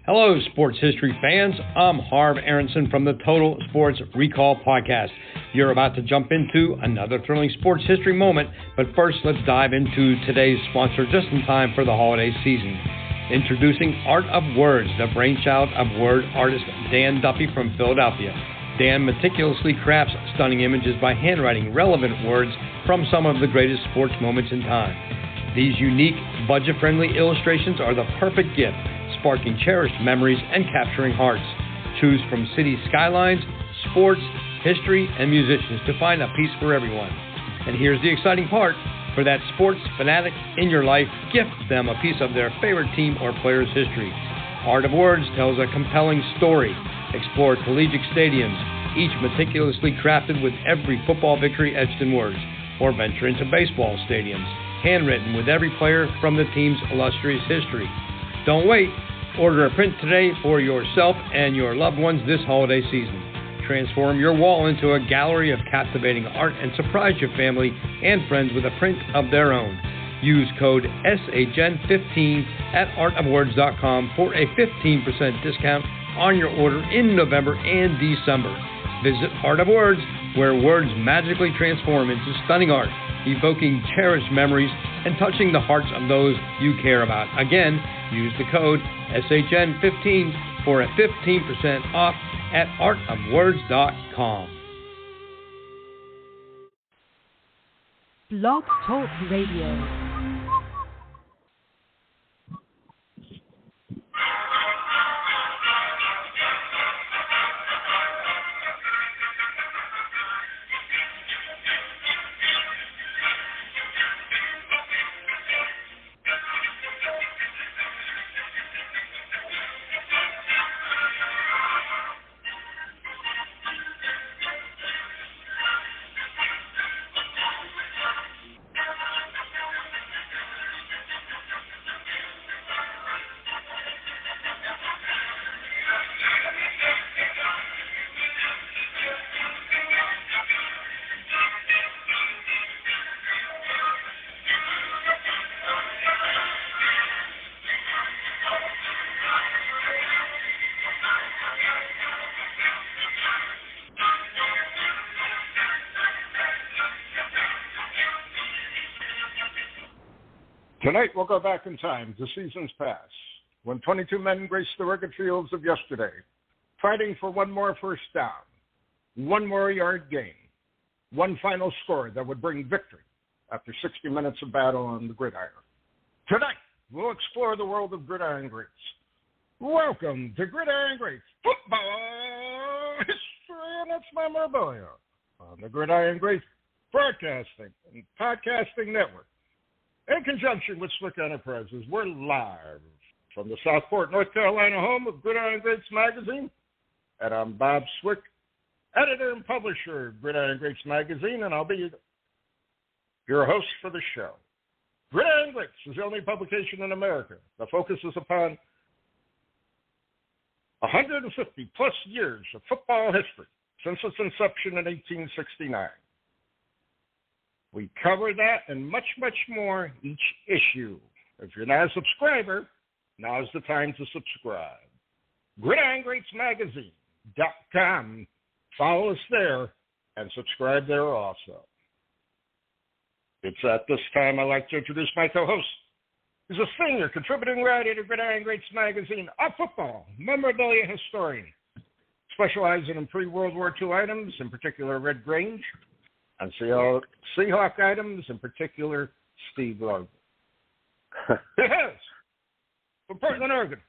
Hello, sports history fans. I'm Harv Aronson from the Total Sports Recall podcast. You're about to jump into another thrilling sports history moment, but first let's dive into today's sponsor just in time for the holiday season. Introducing Art of Words, the brainchild of word artist Dan Duffy from Philadelphia. Dan meticulously crafts stunning images by handwriting relevant words from some of the greatest sports moments in time. These unique, budget-friendly illustrations are the perfect gift, sparking cherished memories and capturing hearts. Choose from city skylines, sports, history, and musicians to find a piece for everyone. And here's the exciting part. For that sports fanatic in your life, gift them a piece of their favorite team or player's history. Art of Words tells a compelling story. Explore collegiate stadiums, each meticulously crafted with every football victory etched in words. Or venture into baseball stadiums, handwritten with every player from the team's illustrious history. Don't wait. Order a print today for yourself and your loved ones this holiday season. Transform your wall into a gallery of captivating art and surprise your family and friends with a print of their own. Use code SHN15 at artofwords.com for a 15% discount on your order in November and December. Visit Art of Words, where words magically transform into stunning art, evoking cherished memories and touching the hearts of those you care about. Again, use the code SHN15 for a 15% off at artofwords.com. Blog Talk Radio. Tonight, we'll go back in time to seasons past, when 22 men graced the rugged fields of yesterday, fighting for one more first down, one more yard gain, one final score that would bring victory after 60 minutes of battle on the gridiron. Tonight, we'll explore the world of Gridiron Greats. Welcome to Gridiron Greats Football History and its Memorabilia on the Gridiron Greats Broadcasting and Podcasting Network. In conjunction with Swick Enterprises, we're live from the Southport, North Carolina home of Gridiron Greats magazine. And I'm Bob Swick, editor and publisher of Gridiron Greats magazine, and I'll be your host for the show. Gridiron Greats is the only publication in America that focuses upon 150-plus years of football history since its inception in 1869. We cover that and much, much more each issue. If you're not a subscriber, now's the time to subscribe. GridironGreatsMagazine.com. Follow us there and subscribe there also. It's at this time I'd like to introduce my co-host. He's a senior contributing writer to Gridiron Greats Magazine, a football memorabilia historian, specializing in pre-World War II items, in particular Red Grange, and Seahawk items, in particular, Steve Logan. Yes, from Portland, Oregon,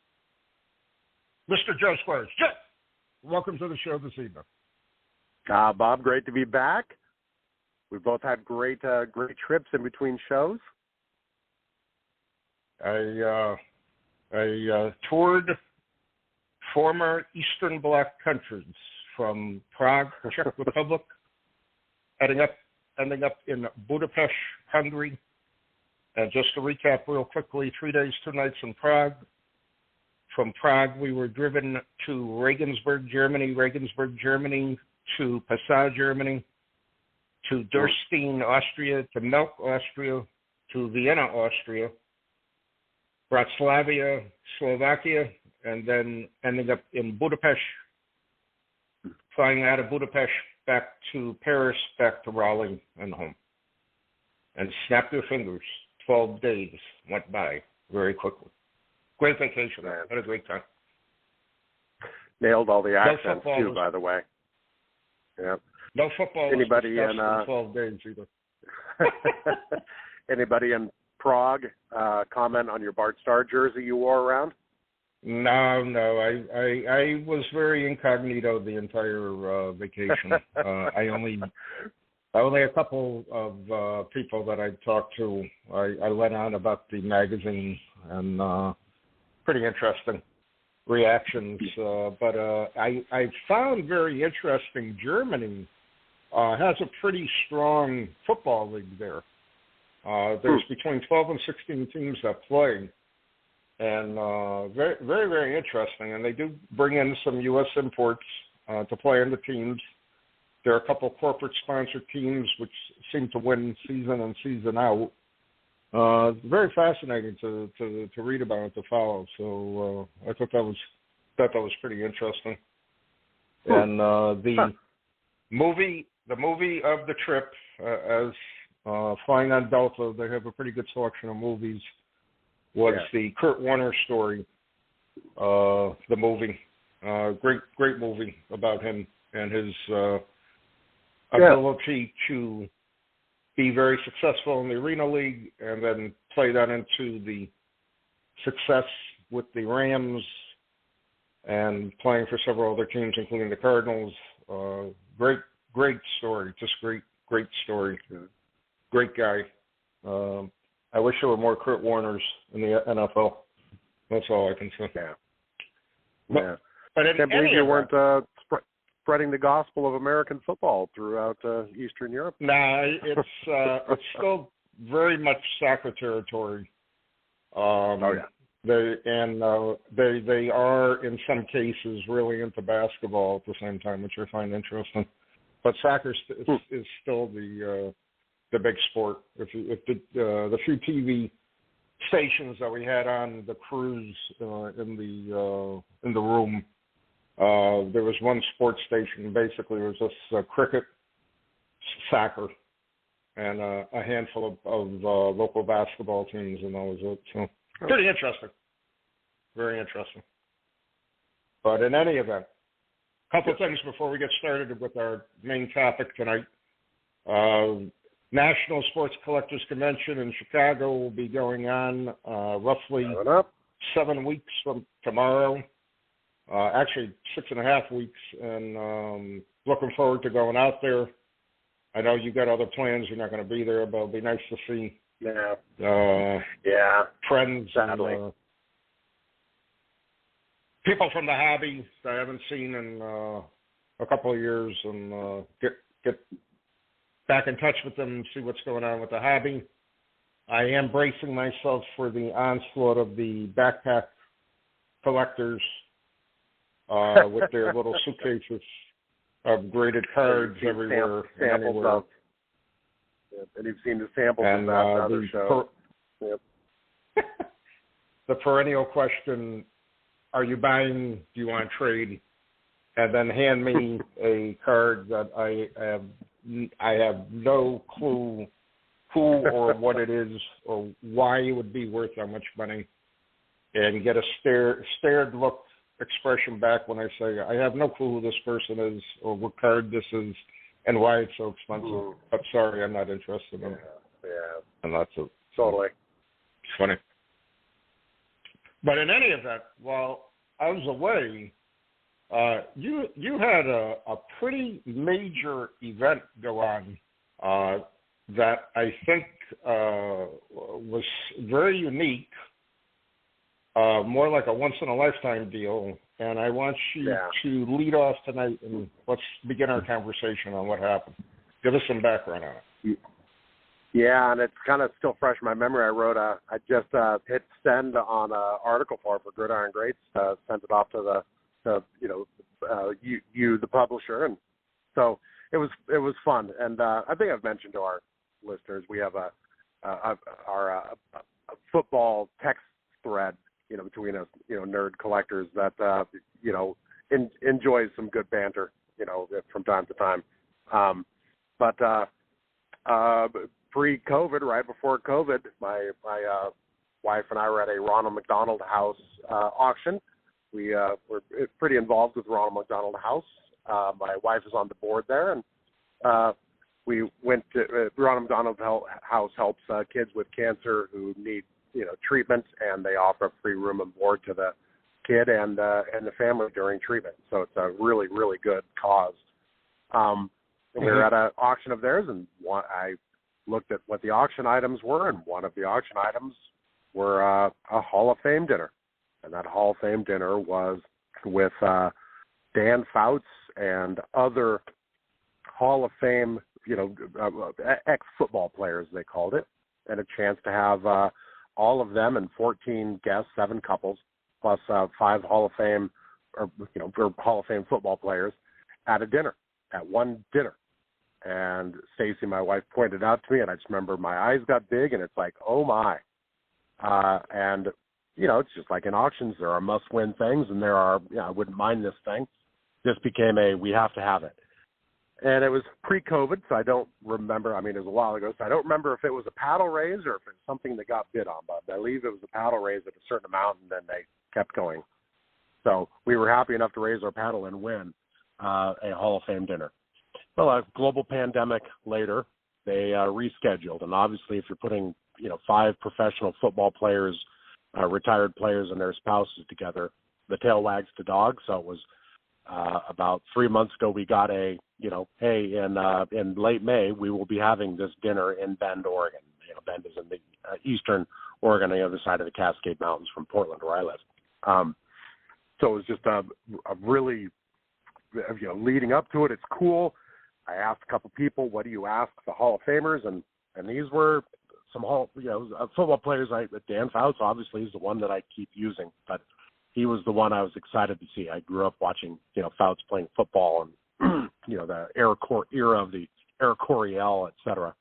Mr. Joe Squires. Joe, welcome to the show this evening. Bob, great to be back. We both had great trips in between shows. I toured former Eastern Bloc countries from Prague, Czech Republic, ending up in Budapest, Hungary. And just to recap real quickly, 3 days, 2 nights in Prague. From Prague, we were driven to Regensburg, Germany, to Passau, Germany, to Dürstein, Austria, to Melk, Austria, to Vienna, Austria, Bratislava, Slovakia, and then ending up in Budapest, flying out of Budapest back to Paris, back to Raleigh, and home. And snap your fingers, 12 days went by very quickly. Great vacation, man. Had a great time. Nailed all the accents, too, by the way. Yeah. No football Anybody was in, in 12 days either. Anybody in Prague comment on your Bart Starr jersey you wore around? No. I was very incognito the entire vacation. I only a couple of people that I talked to. I let on about the magazine and pretty interesting reactions. But I found very interesting Germany has a pretty strong football league there. There's between 12 and 16 teams that play. And very, very, very interesting. And they do bring in some U.S. imports to play in the teams. There are a couple corporate-sponsored teams which seem to win season in, season out. Very fascinating to read about and to follow. So I thought that was pretty interesting. And the movie of the trip, as flying on Delta, they have a pretty good selection of movies. Was the Kurt Warner story, the movie. Great movie about him and his ability to be very successful in the Arena League and then play that into the success with the Rams and playing for several other teams, including the Cardinals. Great story. Just great story. Great guy. I wish there were more Kurt Warners in the NFL. That's all I can say. Yeah. But I can't believe you weren't spreading the gospel of American football throughout Eastern Europe. Nah, it's still very much soccer territory. They are in some cases really into basketball at the same time, which I find interesting. But soccer is still the big sport. If the few TV stations that we had on the cruise in the room, there was one sports station. Basically, it was just cricket, soccer, and a handful of local basketball teams, and that was it. So pretty interesting, very interesting. But in any event, a couple of things before we get started with our main topic tonight. National Sports Collectors Convention in Chicago will be going on roughly 7 weeks from tomorrow. Actually, 6.5 weeks, and looking forward to going out there. I know you got other plans. You're not going to be there, but it'll be nice to see friends and people from the hobby that I haven't seen in a couple of years, and get back in touch with them and see what's going on with the hobby. I am bracing myself for the onslaught of the backpack collectors with their little suitcases of graded cards everywhere. And you've seen the samples of that on other shows. The perennial question, are you buying, do you want to trade? And then hand me a card that I have no clue who or what it is or why it would be worth that much money, and get a stared look expression back when I say, I have no clue who this person is or what card this is and why it's so expensive. I'm sorry, I'm not interested in it. Yeah. And that's it. Totally. It's funny. But in any event, while I was away, you had a pretty major event go on that I think was very unique, more like a once-in-a-lifetime deal. And I want you to lead off tonight, and let's begin our conversation on what happened. Give us some background on it. Yeah, and it's kind of still fresh in my memory. I just hit send on an article for Gridiron Greats, sent it off to you, the publisher, and so it was fun. And I think I've mentioned to our listeners we have our football text thread between us, nerd collectors that, enjoys some good banter, from time to time. But pre-COVID, right before COVID, my wife and I were at a Ronald McDonald House auction. We were pretty involved with Ronald McDonald House. My wife is on the board there, and we went to Ronald McDonald House helps kids with cancer who need treatment, and they offer free room and board to the kid and the family during treatment. So it's a really, really good cause. We were at an auction of theirs, and I looked at what the auction items were, and one of the auction items were a Hall of Fame dinner. And that Hall of Fame dinner was with Dan Fouts and other Hall of Fame, ex-football players, they called it, and a chance to have all of them and 14 guests, 7 couples, plus 5 Hall of Fame or Hall of Fame football players at a dinner, at one dinner. And Stacy, my wife, pointed out to me, and I just remember my eyes got big, and it's like, oh my. And it's just like in auctions, there are must-win things, and there are, I wouldn't mind this thing. This became we have to have it. And it was pre-COVID, so I don't remember. I mean, it was a while ago, so I don't remember if it was a paddle raise or if it's something that got bid on. But I believe it was a paddle raise at a certain amount, and then they kept going. So we were happy enough to raise our paddle and win a Hall of Fame dinner. Well, a global pandemic later, they rescheduled. And obviously, if you're putting 5 professional football players, retired players, and their spouses together, the tail wags the dog. So it was about 3 months ago, we got hey, in late May, we will be having this dinner in Bend, Oregon. Bend is in the eastern Oregon, on the other side of the Cascade Mountains from Portland, where I live. So it was just a really, leading up to it, it's cool. I asked a couple people, what do you ask the Hall of Famers? And these were some football players. Dan Fouts, obviously, is the one that I keep using, but he was the one I was excited to see. I grew up watching, Fouts playing football and, the era of the Air Coryell, et cetera.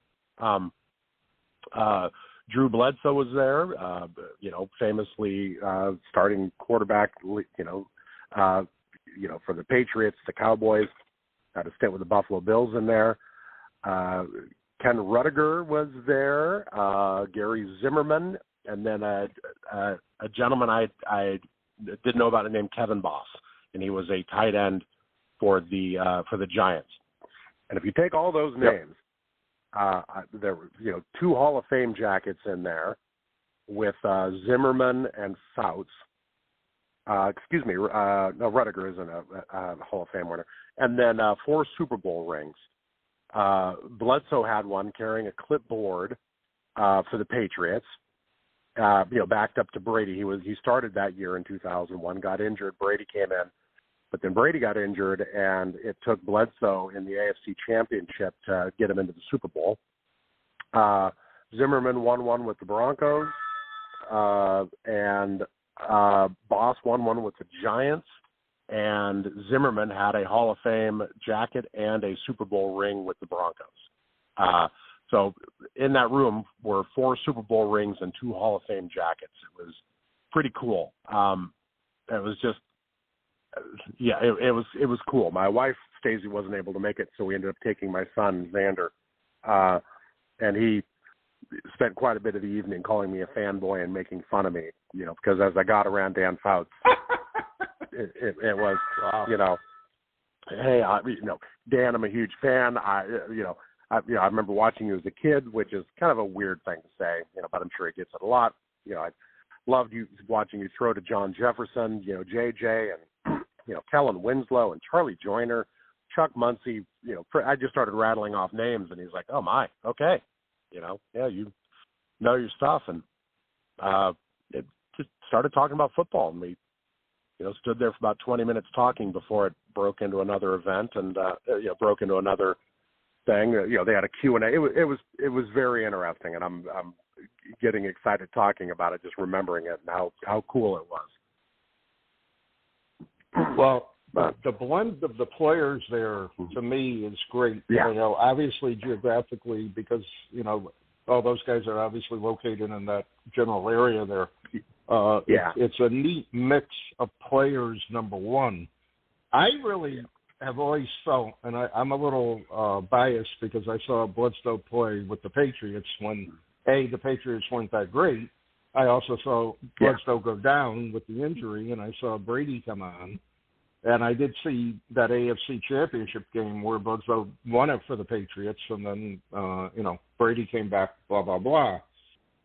Drew Bledsoe was there, famously starting quarterback, for the Patriots, the Cowboys, had a stint with the Buffalo Bills in there. Ken Rudiger was there, Gary Zimmerman, and then a gentleman I didn't know about named Kevin Boss, and he was a tight end for the Giants. And if you take all those names, there were 2 Hall of Fame jackets in there with Zimmerman and Fouts. Rudiger isn't a Hall of Fame winner. And then 4 Super Bowl rings. Bledsoe had one carrying a clipboard for the Patriots. Backed up to Brady. He started that year in 2001, got injured. Brady came in, but then Brady got injured, and it took Bledsoe in the AFC Championship to get him into the Super Bowl. Zimmerman won one with the Broncos, and Boss won one with the Giants, and Zimmerman had a Hall of Fame jacket and a Super Bowl ring with the Broncos. So in that room were 4 Super Bowl rings and 2 Hall of Fame jackets. It was pretty cool. It was just, it was cool. My wife, Stacey, wasn't able to make it, so we ended up taking my son, Xander, and he spent quite a bit of the evening calling me a fanboy and making fun of me, because as I got around Dan Fouts, it was, wow. Hey, Dan, I'm a huge fan. I remember watching you as a kid, which is kind of a weird thing to say, but I'm sure he gets it a lot. I loved watching you throw to John Jefferson, JJ, and, Kellen Winslow and Charlie Joyner, Chuck Muncie. I just started rattling off names, and he's like, oh, my, okay. You know your stuff. And it just started talking about football, and we, stood there for about 20 minutes talking before it broke into another event and, broke into another thing. They had a Q&A. It was very interesting, and I'm getting excited talking about it, just remembering it and how cool it was. Well, the blend of the players there, to me, is great. Yeah. Obviously geographically, because, all those guys are obviously located in that general area there. It's a neat mix of players, number one. I really have always felt, and I'm a little biased because I saw Bledsoe play with the Patriots when, the Patriots weren't that great. I also saw Bledsoe go down with the injury, and I saw Brady come on. And I did see that AFC Championship game where Bledsoe won it for the Patriots, and then, Brady came back, blah, blah, blah.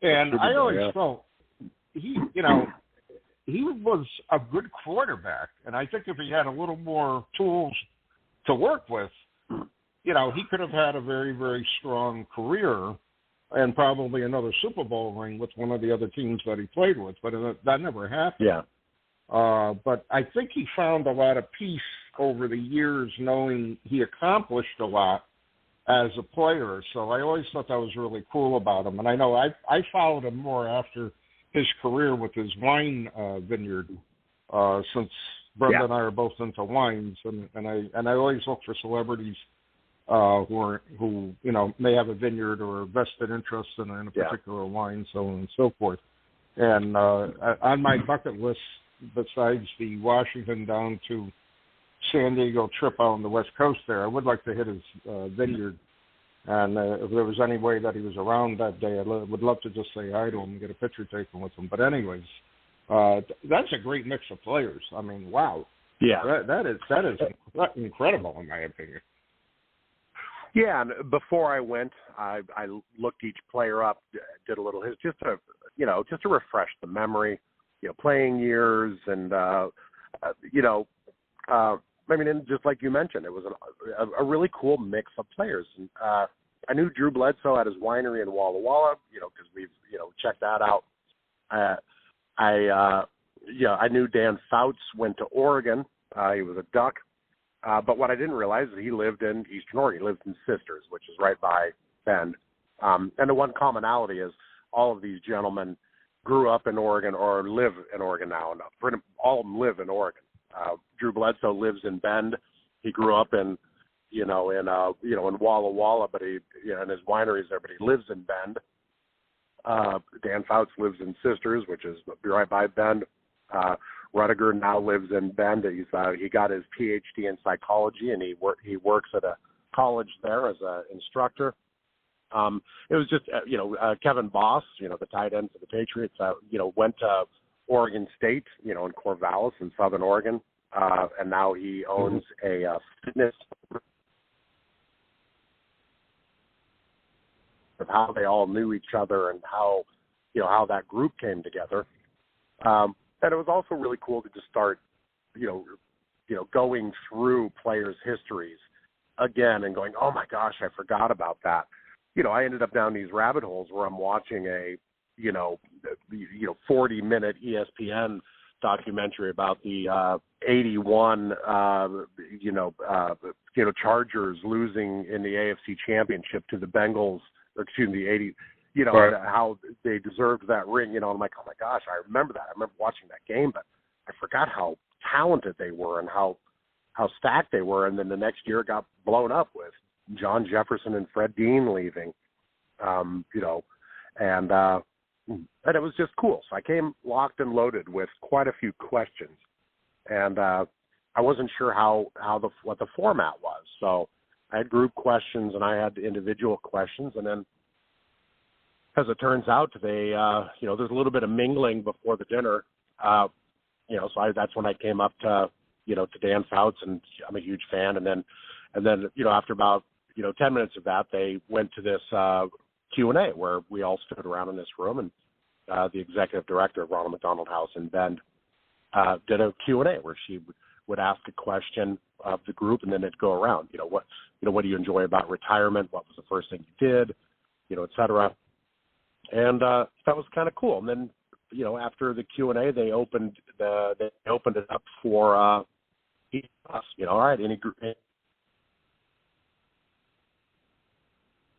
And I always felt he was a good quarterback. And I think if he had a little more tools to work with, he could have had a very, very strong career and probably another Super Bowl ring with one of the other teams that he played with. But that never happened. Yeah. But I think he found a lot of peace over the years, knowing he accomplished a lot as a player. So I always thought that was really cool about him. And I know I followed him more after his career with his wine vineyard, since Brenda and I are both into wines, and I always look for celebrities who may have a vineyard or a vested interest in a particular wine, so on and so forth. And on my bucket list, besides the Washington down to San Diego trip out on the West Coast there, I would like to hit his vineyard. And if there was any way that he was around that day, I would love to just say hi to him and get a picture taken with him. But anyways, that's a great mix of players. I mean, wow. Yeah. That is incredible, in my opinion. Yeah, and before I went, I looked each player up, did a little just to refresh the memory, playing years, and and just like you mentioned, it was a really cool mix of players. And I knew Drew Bledsoe at his winery in Walla Walla, because we've checked that out. I knew Dan Fouts went to Oregon. He was a Duck. But what I didn't realize is he lived in Eastern Oregon. He lived in Sisters, which is right by Bend. And the one commonality is all of these gentlemen grew up in Oregon or live in Oregon now. All of them live in Oregon. Drew Bledsoe lives in Bend. He grew up in Walla Walla, but and his winery's there, but he lives in Bend. Dan Fouts lives in Sisters, which is right by Bend. Rudiger now lives in Bend. He got his PhD in psychology, and he works at a college there as an instructor. It was just Kevin Boss, the tight end for the Patriots, went to Oregon State, in Corvallis in Southern Oregon, and now he owns a fitness. Of how they all knew each other and how that group came together. And it was also really cool to just start, going through players' histories again and going, oh my gosh, I forgot about that. I ended up down these rabbit holes where I'm watching a 40-minute ESPN documentary about the 81, Chargers losing in the AFC Championship to the Bengals, or excuse me, the 80. Right. How they deserved that ring, I'm like, oh my gosh, I remember that. I remember watching that game, but I forgot how talented they were and how stacked they were. And then the next year it got blown up with John Jefferson and Fred Dean leaving, and it was just cool. So I came locked and loaded with quite a few questions, and I wasn't sure what the format was. So I had group questions and I had individual questions, and then, as it turns out, they, there's a little bit of mingling before the dinner, so that's when I came up to Dan Fouts, and I'm a huge fan. And then, after about, 10 minutes of that, they went to this Q&A where we all stood around in this room, and the executive director of Ronald McDonald House in Bend did a Q&A where she would ask a question of the group, and then it'd go around. What do you enjoy about retirement? What was the first thing you did? Et cetera. And that was kind of cool. And then, after the Q&A, they opened it up for us. All right, any group in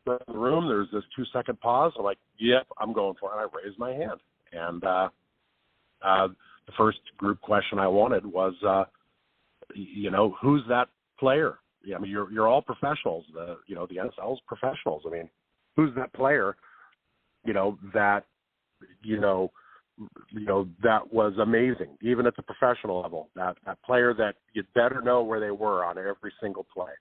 the room? There's this 2-second pause. I'm like, yep, I'm going for it. And I raised my hand. And the first group question I wanted was, who's that player? Yeah, I mean, you're all professionals. The NFL's professionals. I mean, who's that player? That that was amazing, even at the professional level. That player that you'd better know where they were on every single play.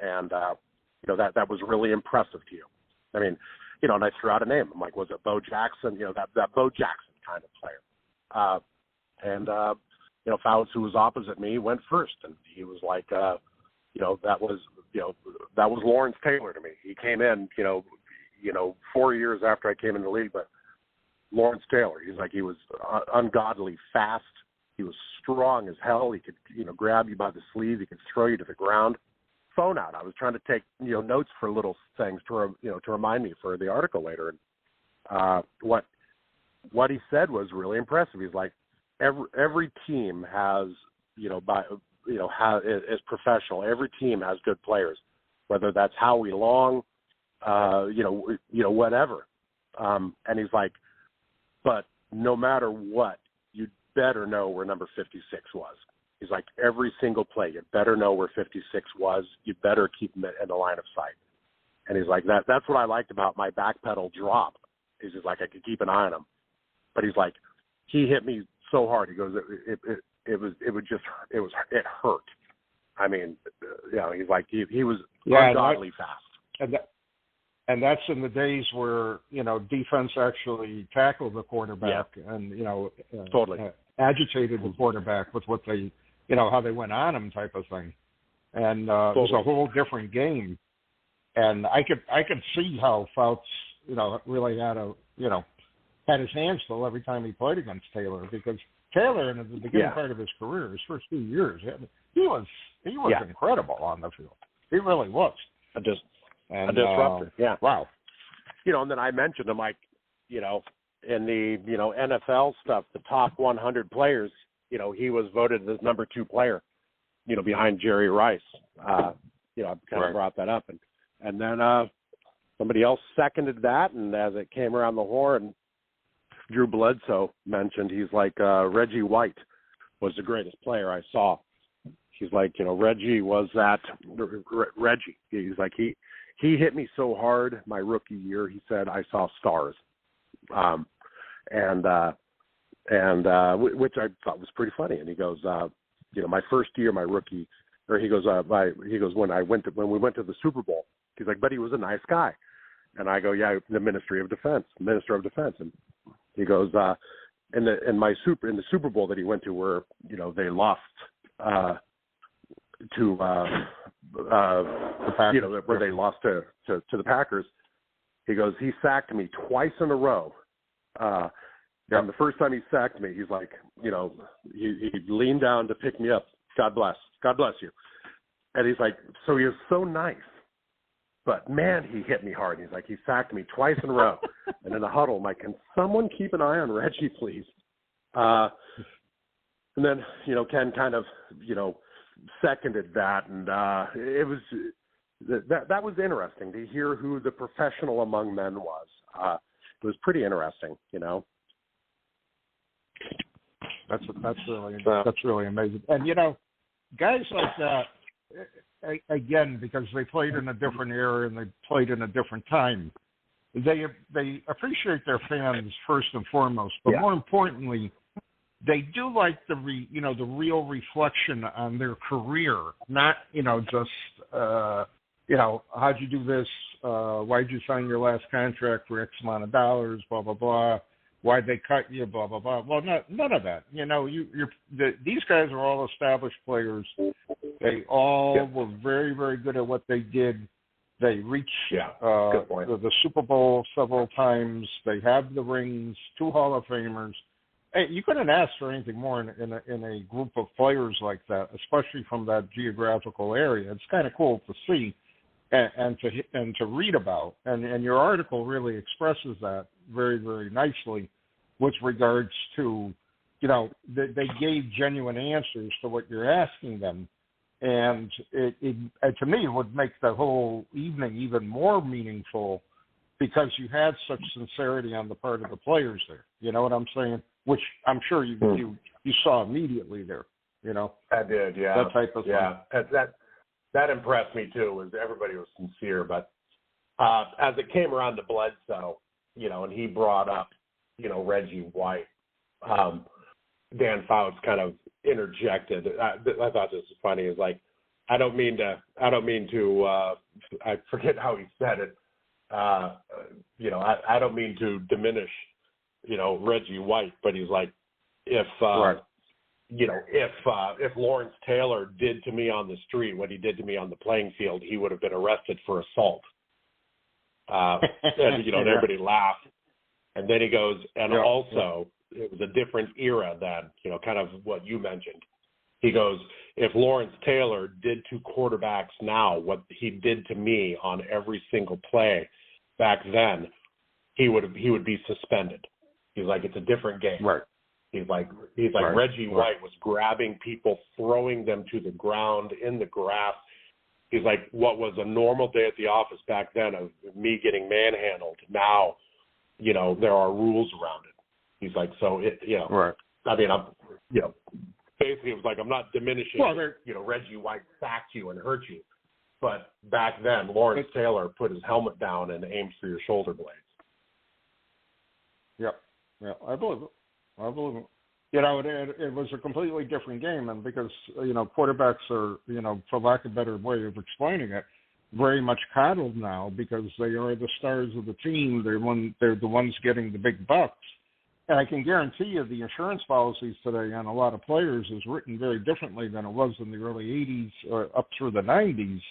And, that was really impressive to you. I mean, and I threw out a name. I'm like, was it Bo Jackson? That Bo Jackson kind of player. Fouts, who was opposite me, went first. And he was like, that was Lawrence Taylor to me. He came in, 4 years after I came in the league, but Lawrence Taylor, he was ungodly fast. He was strong as hell. He could, grab you by the sleeve. He could throw you to the ground. Phone out. I was trying to take, notes for little things to remind me for the article later. And what he said was really impressive. He's like, every team has, is professional. Every team has good players, whether that's Howie Long, whatever. And he's like, but no matter what, you'd better know where number 56 was. He's like, every single play, you better know where 56 was. You better keep him in the line of sight. And he's like, that's what I liked about my back pedal drop. He's just like, I could keep an eye on him. But he's like, he hit me so hard. He goes, it hurt. I mean, he's like, he was ungodly fast. And that's in the days where, defense actually tackled the quarterback and, totally agitated the quarterback with what they, how they went on him type of thing. And it was a whole different game. And I could see how Fouts, really had his hands full every time he played against Taylor, because Taylor in the beginning part of his career, his first 2 years, he was incredible on the field. He really was. A disruptor. Wow. And then I mentioned him, like, in the, NFL stuff, the top 100 players, he was voted as number 2 player, behind Jerry Rice. I kind of brought that up. And then somebody else seconded that. And as it came around the horn, Drew Bledsoe mentioned, he's like, Reggie White was the greatest player I saw. He's like, Reggie was that Reggie. He's like, he hit me so hard my rookie year. He said, I saw stars. Which I thought was pretty funny. And he goes, my first year, my rookie, or he goes, when we went to the Super Bowl, he's like, but he was a nice guy. And I go, yeah, the Minister of Defense. And he goes, in the Super Bowl that he went to, where, they lost, where they lost to the Packers. He goes, he sacked me twice in a row. And the first time he sacked me, he's like, he leaned down to pick me up. God bless you. And he's like, so he was so nice, but man, he hit me hard. He's like, he sacked me twice in a row. And in the huddle, I'm like, can someone keep an eye on Reggie, please? And then, Ken kind of, seconded that, and it was that was interesting to hear who the professional among men was. It was pretty interesting, That's really amazing. And guys like that, again, because they played in a different era and they played in a different time, they appreciate their fans first and foremost, but more importantly, they do like the real reflection on their career, not just how'd you do this, why'd you sign your last contract for X amount of dollars, blah blah blah, why'd they cut you, blah blah blah. Well, none of that. These guys are all established players. They all were very, very good at what they did. They reached the Super Bowl several times. They have the rings, 2 Hall of Famers. Hey, you couldn't ask for anything more in a group of players like that, especially from that geographical area. It's kind of cool to see and to read about. And your article really expresses that very, very nicely with regards to, they gave genuine answers to what you're asking them. And it to me, it would make the whole evening even more meaningful because you had such sincerity on the part of the players there. You know what I'm saying? Which I'm sure you saw immediately there. I did, yeah. That type of thing. Yeah, that impressed me too. Was everybody was sincere, but as it came around to Bledsoe, and he brought up, Reggie White, Dan Fouts kind of interjected. I thought this was funny. It's like, I don't mean to, I forget how he said it. I don't mean to diminish, Reggie White, but he's like, if Lawrence Taylor did to me on the street what he did to me on the playing field, he would have been arrested for assault. And everybody laughed. And then he goes, and also it was a different era then, kind of what you mentioned. He goes, if Lawrence Taylor did to quarterbacks now what he did to me on every single play back then, he would be suspended. He's like, it's a different game. Right. He's like Reggie White was grabbing people, throwing them to the ground in the grass. He's like, what was a normal day at the office back then of me getting manhandled, now, there are rules around it. He's like, so it, right. I mean, I'm, basically it was like, I'm not diminishing, Reggie White sacked you and hurt you. But back then, Lawrence Taylor put his helmet down and aimed for your shoulder blades. Yep. Yeah, I believe it. It was a completely different game, and because, quarterbacks are, for lack of a better way of explaining it, very much coddled now because they are the stars of the team. They're the ones getting the big bucks. And I can guarantee you the insurance policies today on a lot of players is written very differently than it was in the early 80s or up through the 90s,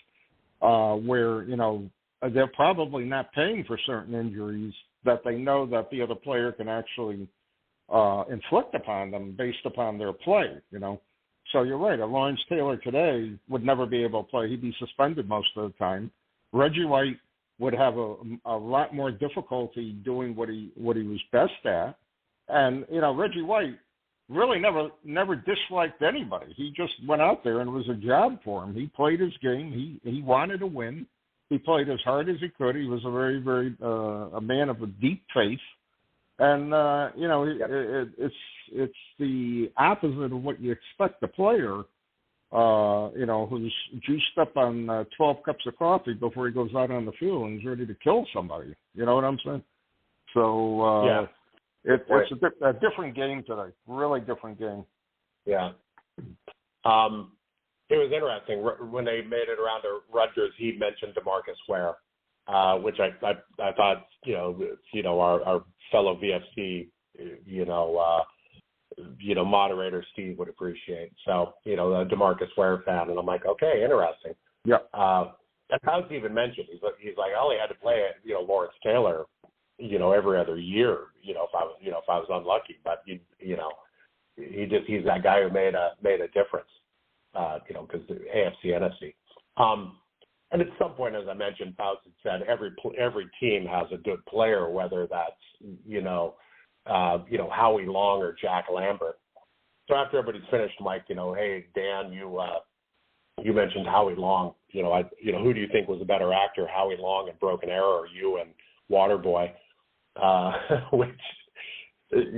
where, they're probably not paying for certain injuries that they know that the other player can actually inflict upon them based upon their play, So you're right. A Lawrence Taylor today would never be able to play. He'd be suspended most of the time. Reggie White would have a lot more difficulty doing what he was best at. And, Reggie White really never disliked anybody. He just went out there and it was a job for him. He played his game. He wanted to win. He played as hard as he could. He was a very, very a man of a deep faith. And, it's the opposite of what you expect a player, who's juiced up on 12 cups of coffee before he goes out on the field and is ready to kill somebody. You know what I'm saying? So, it's a different game today, really different game. Yeah. It was interesting. When they made it around to Rutgers, he mentioned DeMarcus Ware. Which I thought, our fellow VFC, moderator Steve would appreciate. So, a DeMarcus Ware fan, and I'm like, okay, interesting. Yeah. And House even mentioned, he's like, I only had to play, Lawrence Taylor, every other year, if I was unlucky, but he's that guy who made a difference, because the AFC, NFC. And at some point, as I mentioned, Fouts had said every team has a good player, whether that's Howie Long or Jack Lambert. So after everybody's finished, Mike, hey Dan, you mentioned Howie Long. Who do you think was a better actor, Howie Long in Broken Arrow, or you and Waterboy? Which it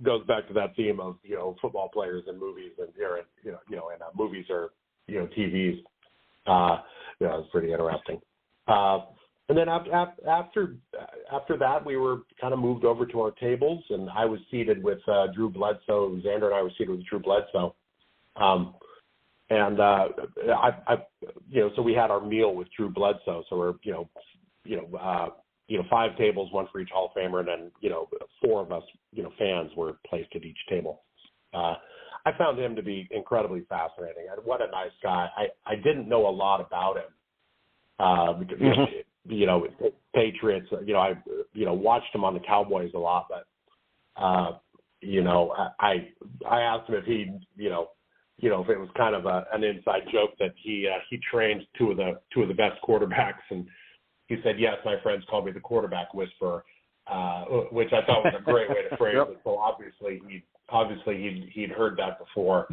goes back to that theme of football players in movies and movies or TVs. It was pretty interesting. And then after that, we were kind of moved over to our tables, and I was seated with Drew Bledsoe. Xander and I were seated with Drew Bledsoe. So we had our meal with Drew Bledsoe. So we're, 5 tables, one for each Hall of Famer, and then, 4 of us, fans were placed at each table. I found him to be incredibly fascinating. What a nice guy. I didn't know a lot about him because, Patriots, I watched him on the Cowboys a lot, but, I asked him if he, if it was kind of an inside joke that he trained two of the best quarterbacks, and he said, yes, my friends call me the quarterback whisperer, which I thought was a great way to phrase it. So obviously he'd heard that before.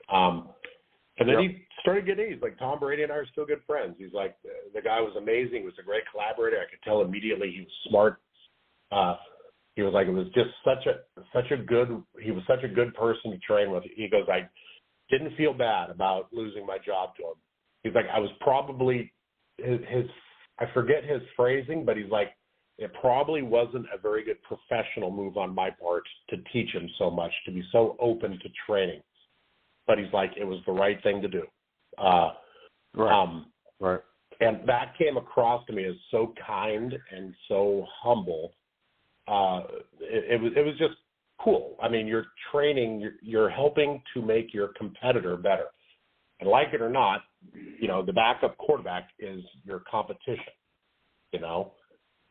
And then he started getting, he's like, Tom Brady and I are still good friends. He's like, the guy was amazing. He was a great collaborator. I could tell immediately he was smart. He was like, it was just such a good person to train with. He goes, I didn't feel bad about losing my job to him. He's like, I was probably I forget his phrasing, but he's like, it probably wasn't a very good professional move on my part to teach him so much, to be so open to training. But he's like, it was the right thing to do. Right. And that came across to me as so kind and so humble. It was just cool. I mean, you're training, you're helping to make your competitor better. And like it or not, the backup quarterback is your competition,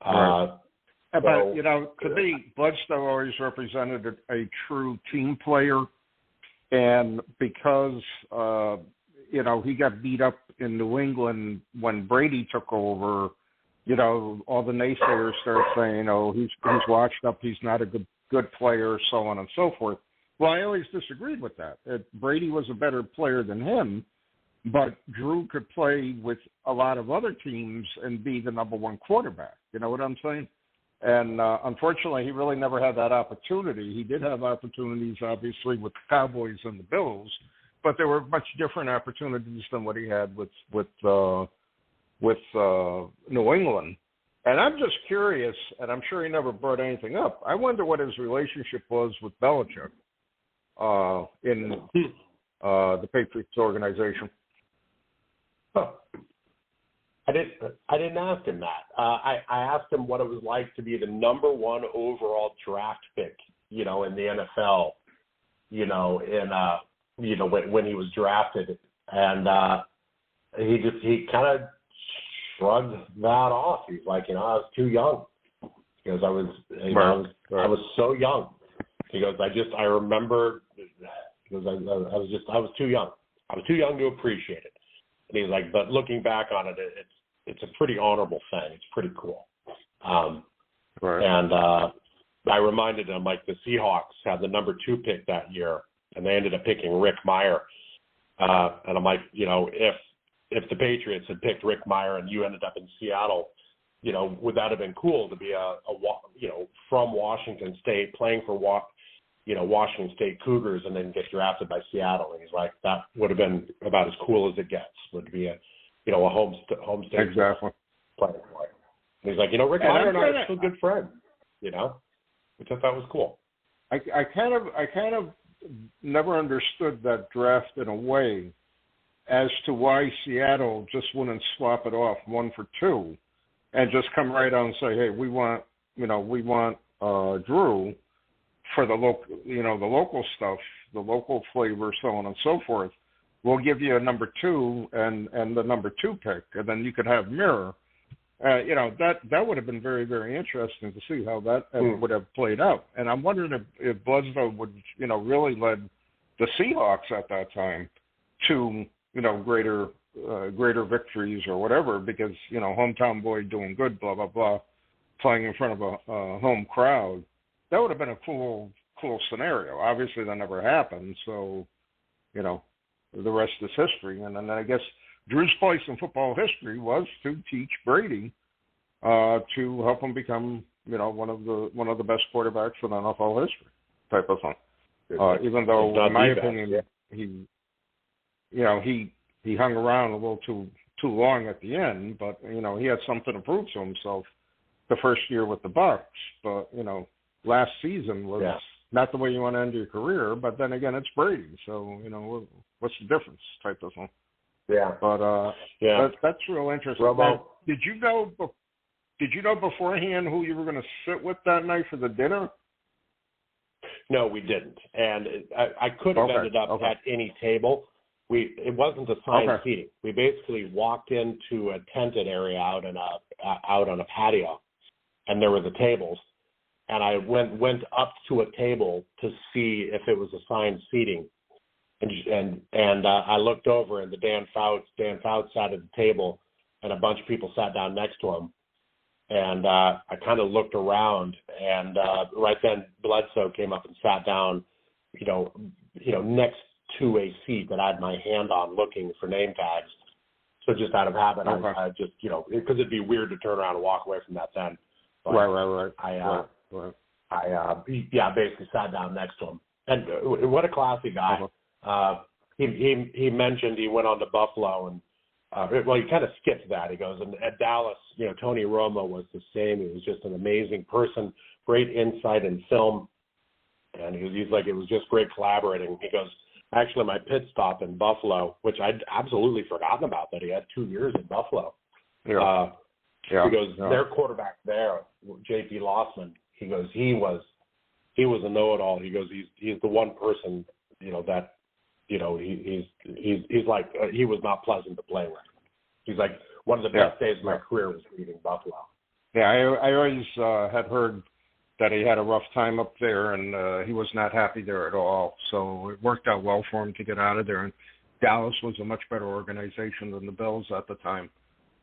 Right. But, to me, Bledsoe always represented a true team player. And because, he got beat up in New England when Brady took over, all the naysayers start saying, he's washed up, he's not a good player, so on and so forth. Well, I always disagreed with that. Brady was a better player than him, but Drew could play with a lot of other teams and be the number one quarterback. You know what I'm saying? And unfortunately, he really never had that opportunity. He did have opportunities, obviously, with the Cowboys and the Bills, but there were much different opportunities than what he had with New England. And I'm just curious, and I'm sure he never brought anything up. I wonder what his relationship was with Belichick in the Patriots organization. Huh. I didn't ask him that. I asked him what it was like to be the number one overall draft pick, in the NFL, when he was drafted, and he kind of shrugged that off. He's like, I was too young. He goes, I was so young. He goes, I remember. He goes, I was too young. I was too young to appreciate it. And he's like, but looking back on it, it's a pretty honorable thing. It's pretty cool. Right. And I reminded him, like, the Seahawks had the number 2 pick that year, and they ended up picking Rick Meyer. And I'm like, if the Patriots had picked Rick Meyer and you ended up in Seattle, would that have been cool to be from Washington State, playing for Washington State Cougars, and then get drafted by Seattle? And he's like, that would have been about as cool as it gets. Would be a home state exactly player. And he's like, Rick Meyer and I are still good friends. Which I thought was cool. I kind of never understood that draft in a way as to why Seattle just wouldn't swap it off 1 for 2 and just come right out and say, hey, we want Drew for the local stuff, the local flavor, so on and so forth. We'll give you a number 2 and the number 2 pick, and then you could have Mirror. That would have been very, very interesting to see how that would have played out. And I'm wondering if Bledsoe would, really led the Seahawks at that time to, greater victories or whatever, because, hometown boy doing good, blah, blah, blah, playing in front of a home crowd. That would have been a cool scenario. Obviously, that never happened. So, the rest is history. And then I guess Drew's place in football history was to teach Brady to help him become, one of the best quarterbacks in NFL history, type of thing. Even though, in my opinion, he hung around a little too long at the end, but he had something to prove to himself the first year with the Bucs. But last season was not the way you want to end your career. But then again, it's Brady, so what's the difference, type of thing. Yeah. But that's real interesting. Now, did you know beforehand who you were going to sit with that night for the dinner? No, we didn't, and I could have ended up at any table. It wasn't assigned seating. We basically walked into a tented area out on a patio, and there were the tables. And I went up to a table to see if it was assigned seating, and I looked over, and the Dan Fouts sat at the table, and a bunch of people sat down next to him. And I kind of looked around, and right then Bledsoe came up and sat down, next to a seat that I had my hand on, looking for name tags. So just out of habit, I just because it'd be weird to turn around and walk away from that then. But right. I basically sat down next to him, and what a classy guy. He mentioned he went on to Buffalo and well, he kind of skipped that. He goes, and at Dallas, Tony Romo was the same. He was just an amazing person, great insight in film, and he's like, it was just great collaborating. He goes, actually, my pit stop in Buffalo, which I'd absolutely forgotten about, that he had 2 years in Buffalo. Yeah. He goes, their quarterback there, J.P. Lossman, he goes, he was a know-it-all. He goes, he's the one person, that, he's like, he was not pleasant to play with. He's like, one of the best days of my career was leaving Buffalo. Yeah, I always had heard that he had a rough time up there, and he was not happy there at all. So it worked out well for him to get out of there. And Dallas was a much better organization than the Bills at the time.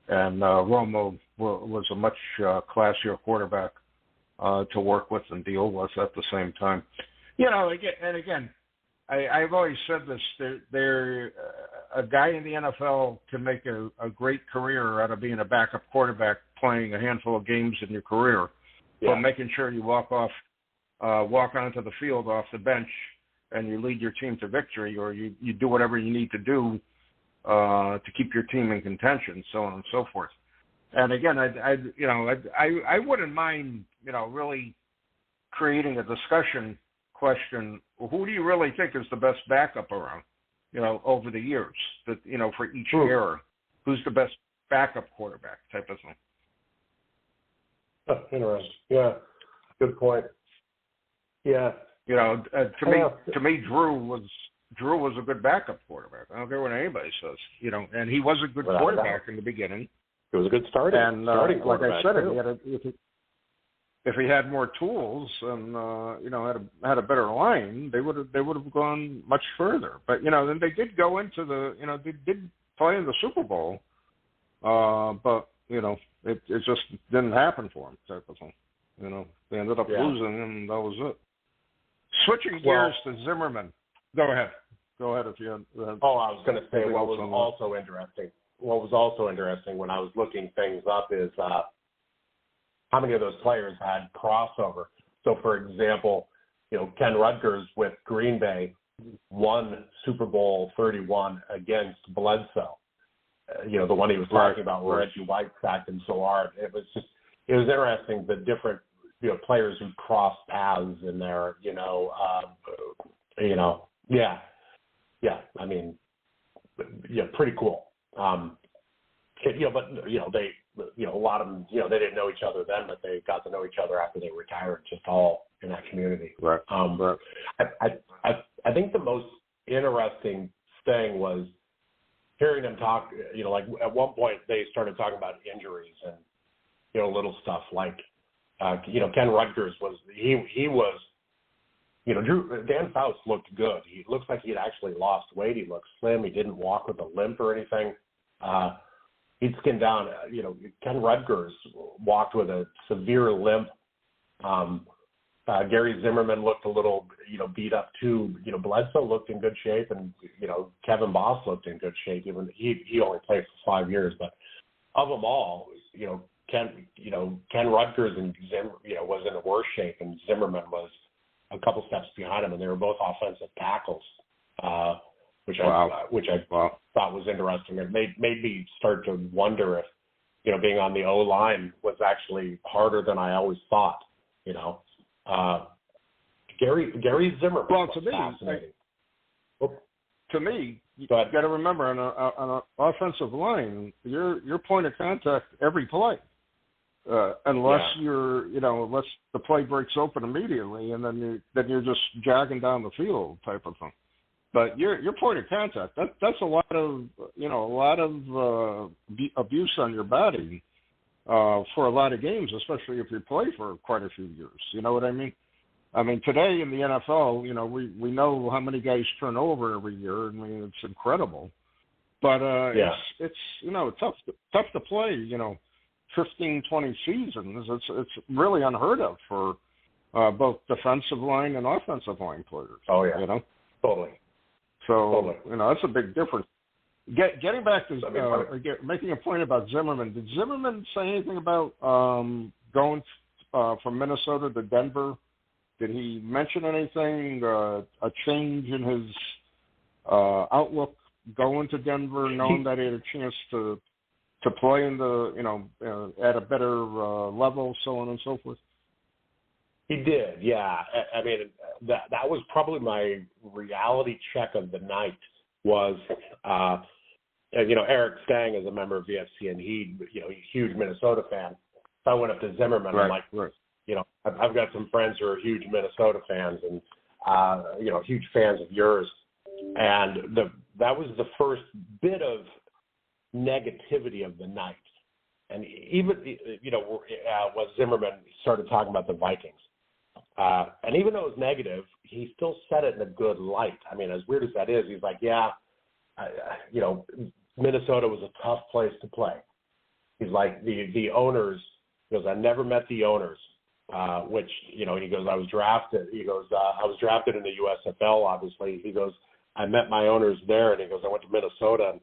And Romo was a much classier quarterback to work with and deal with at the same time. Again, I've always said this, a guy in the NFL can make a great career out of being a backup quarterback playing a handful of games in your career, but making sure you walk onto the field off the bench and you lead your team to victory, or you do whatever you need to do to keep your team in contention, so on and so forth. And again, I wouldn't mind, really creating a discussion question. Who do you really think is the best backup around, over the years, that, for each era? Who's the best backup quarterback type of thing? Interesting. Yeah. Good point. Yeah. To me, Drew was a good backup quarterback. I don't care what anybody says, and he was a good quarterback in the beginning. It was a good starting. And like I said, if he had more tools and had a better line, they would have gone much further. But then they did go into they did play in the Super Bowl, but it just didn't happen for him, type of thing. They ended up losing, and that was it. Switching gears to Zimmerman. Go ahead if you had. I was going to say what was also interesting when I was looking things up is how many of those players had crossover. So, for example, Ken Rutgers with Green Bay won Super Bowl 31 against Bledsoe. The one he was talking about where Reggie White sacked him so hard. It was interesting, the different players who crossed paths in there. I mean, pretty cool. But a lot of them, they didn't know each other then, but they got to know each other after they retired, just all in that community. Right. I think the most interesting thing was hearing them talk. Like at one point they started talking about injuries and little stuff like Ken Rutgers was Dan Faust looked good. He looks like he had actually lost weight. He looked slim. He didn't walk with a limp or anything. He'd skinned down. Ken Rutgers walked with a severe limp. Gary Zimmerman looked a little, beat up too. Bledsoe looked in good shape, and Kevin Boss looked in good shape. Even he only played for 5 years, but of them all, Ken Rutgers and was in the worst shape, and Zimmerman was a couple steps behind him, and they were both offensive tackles, which I thought was interesting. It made me start to wonder if being on the O line was actually harder than I always thought. Gary Zimmerman. Well, was fascinating. To me, you got to remember on an offensive line, you're point of contact every play. Unless unless the play breaks open immediately, and then you're just jogging down the field type of thing. But your point of contact, that's a lot of abuse on your body for a lot of games, especially if you play for quite a few years. You know what I mean? I mean, today in the NFL, we know how many guys turn over every year. I mean, it's incredible. But it's tough to play. 15, 20 seasons. It's really unheard of for both defensive line and offensive line players. Oh yeah, totally. So that's a big difference. Getting back to making a point about Zimmerman. Did Zimmerman say anything about going from Minnesota to Denver? Did he mention anything? A change in his outlook going to Denver, knowing that he had a chance to play in the, at a better level, so on and so forth? He did, yeah. I mean, that was probably my reality check of the night was, Eric Stang is a member of VFC, and he's a huge Minnesota fan. So I went up to Zimmerman. Right, I'm like, right. I've got some friends who are huge Minnesota fans and, huge fans of yours. And that was the first bit of negativity of the night. And even, when Zimmerman started talking about the Vikings, and even though it was negative, he still said it in a good light. I mean, as weird as that is, he's like, Minnesota was a tough place to play. He's like, the owners, he goes, I never met the owners, which, he goes, I was drafted. He goes, I was drafted in the USFL, obviously. He goes, I met my owners there, and he goes, I went to Minnesota, and,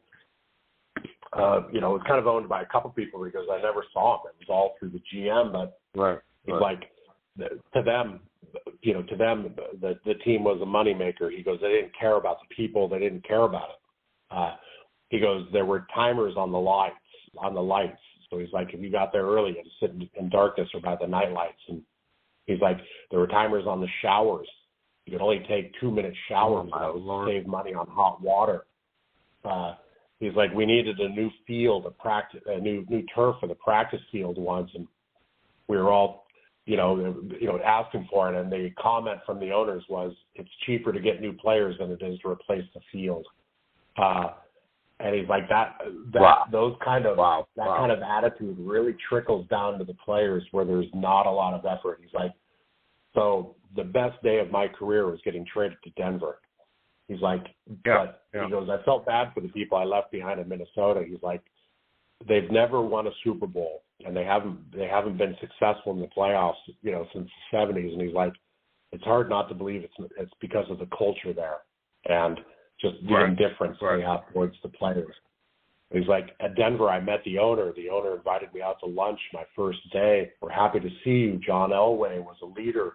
it was kind of owned by a couple people. He goes, I never saw him. It was all through the GM, but he's like, to them, the team was a moneymaker. He goes, they didn't care about the people. They didn't care about it. He goes, there were timers on the lights. So he's like, if you got there early, you had to sit in darkness or by the night lights. And he's like, there were timers on the showers. You could only take 2-minute showers. Save money on hot water. He's like, we needed a new field, a new turf for the practice field once, and we were all, asking for it. And the comment from the owners was, it's cheaper to get new players than it is to replace the field. And he's like, those kind of kind of attitude really trickles down to the players where there's not a lot of effort. He's like, so the best day of my career was getting traded to Denver. He's like, he goes, I felt bad for the people I left behind in Minnesota. He's like, they've never won a Super Bowl, and they haven't been successful in the playoffs, since the 70s. And he's like, it's hard not to believe it's because of the culture there and just the indifference they have towards the players. He's like, at Denver, I met the owner. The owner invited me out to lunch my first day. We're happy to see you. John Elway was a leader.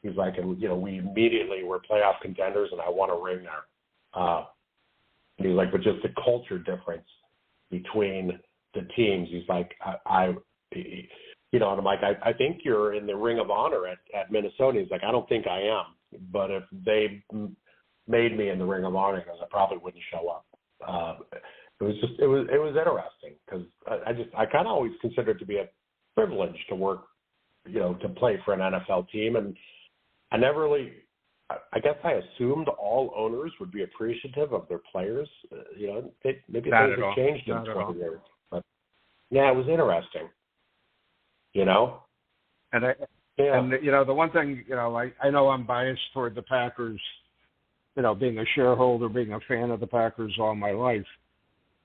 He's like, and we immediately were playoff contenders, and I won a ring there. And he's like, but just the culture difference between the teams. He's like, and I'm like, I think you're in the Ring of Honor at Minnesota. He's like, I don't think I am, but if they made me in the Ring of Honor, because I probably wouldn't show up. It was interesting because I kind of always considered it to be a privilege to work, to play for an NFL team, and I never really. I guess I assumed all owners would be appreciative of their players. Maybe things have changed in 20 years, but yeah, it was interesting. And the one thing, I know I'm biased toward the Packers, being a shareholder, being a fan of the Packers all my life.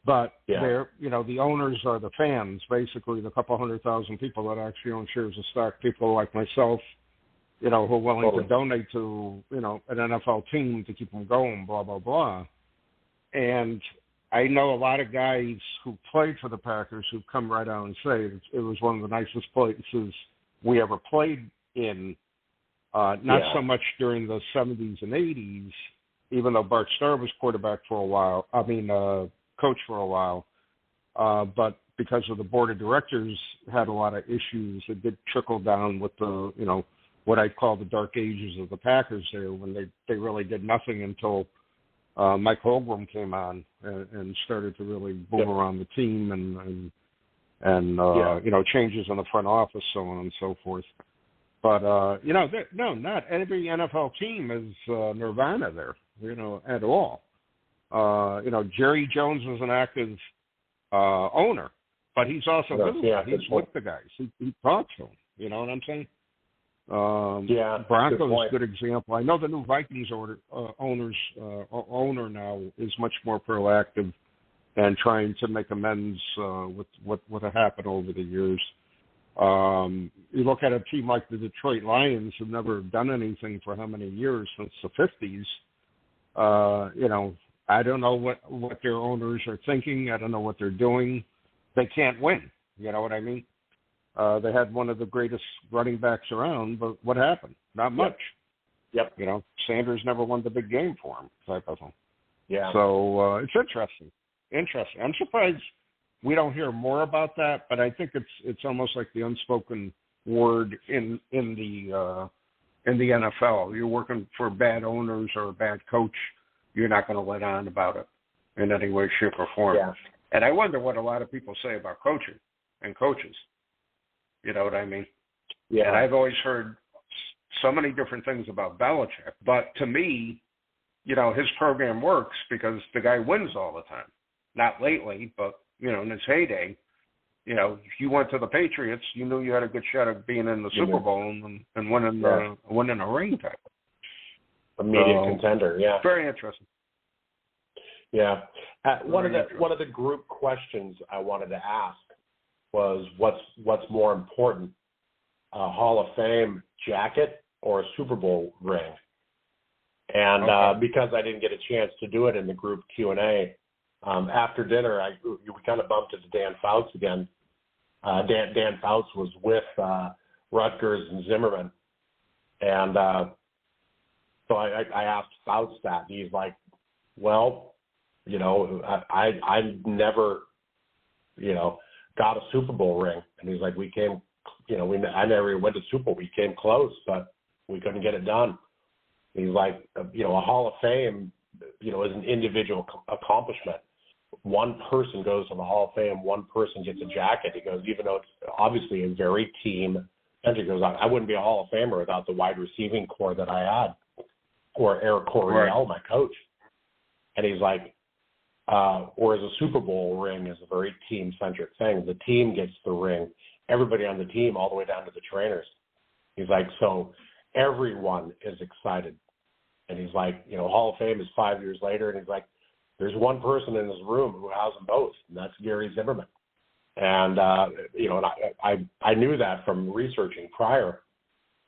But they're, the owners are the fans, basically the couple 100,000 people that actually own shares of stock, people like myself, who are willing to donate to, an NFL team to keep them going, blah, blah, blah. And I know a lot of guys who played for the Packers who come right out and say it was one of the nicest places we ever played in, not so much during the 70s and 80s, even though Bart Starr was quarterback for a while, coach for a while, but because of the board of directors had a lot of issues, it did trickle down with the, what I call the dark ages of the Packers there, when they really did nothing until Mike Holmgren came on and started to really boom around the team and changes in the front office, so on and so forth. But, no, not every NFL team is nirvana there, at all. Jerry Jones was an active owner, but he's also he's with the guys. He talks to them. You know what I'm saying? Broncos is a good example. I know the new Vikings owner now is much more proactive and trying to make amends with what had happened over the years. You look at a team like the Detroit Lions, who've never done anything for how many years, since the 50s. I don't know what their owners are thinking. I don't know what they're doing. They can't win. You know what I mean? They had one of the greatest running backs around, but what happened? Not much. Yep. Sanders never won the big game for him, type of thing. Yeah. So it's interesting. I'm surprised we don't hear more about that, but I think it's almost like the unspoken word in the NFL. You're working for bad owners or a bad coach, you're not going to let on about it in any way, shape, or form. Yeah. And I wonder what a lot of people say about coaching and coaches. You know what I mean? Yeah. And I've always heard so many different things about Belichick, but to me, you know, his program works because the guy wins all the time. Not lately, but, you know, in his heyday, you know, if you went to the Patriots, you knew you had a good shot of being in the Super Bowl and winning a ring title. Immediate contender, yeah. Very interesting. Yeah. One of the group questions I wanted to ask was what's more important, a Hall of Fame jacket or a Super Bowl ring? And because I didn't get a chance to do it in the group Q&A, after dinner, we kind of bumped into Dan Fouts again. Dan Fouts was with Rutgers and Zimmerman. And so I asked Fouts that. And he's like, well, you know, I never, you know, got a Super Bowl ring. And he's like, we came, you know, I never went to Super Bowl. We came close, but we couldn't get it done. He's like, you know, a Hall of Fame, you know, is an individual accomplishment. One person goes to the Hall of Fame, one person gets a jacket. He goes, even though it's obviously a very team-centric, he goes, I wouldn't be a Hall of Famer without the wide receiving core that I had, or Eric Coryell, my coach. And he's like, whereas a Super Bowl ring is a very team-centric thing. The team gets the ring. Everybody on the team, all the way down to the trainers. He's like, so everyone is excited. And he's like, you know, Hall of Fame is 5 years later, and he's like, there's one person in this room who has them both, and that's Gary Zimmerman. And, you know, and I knew that from researching prior,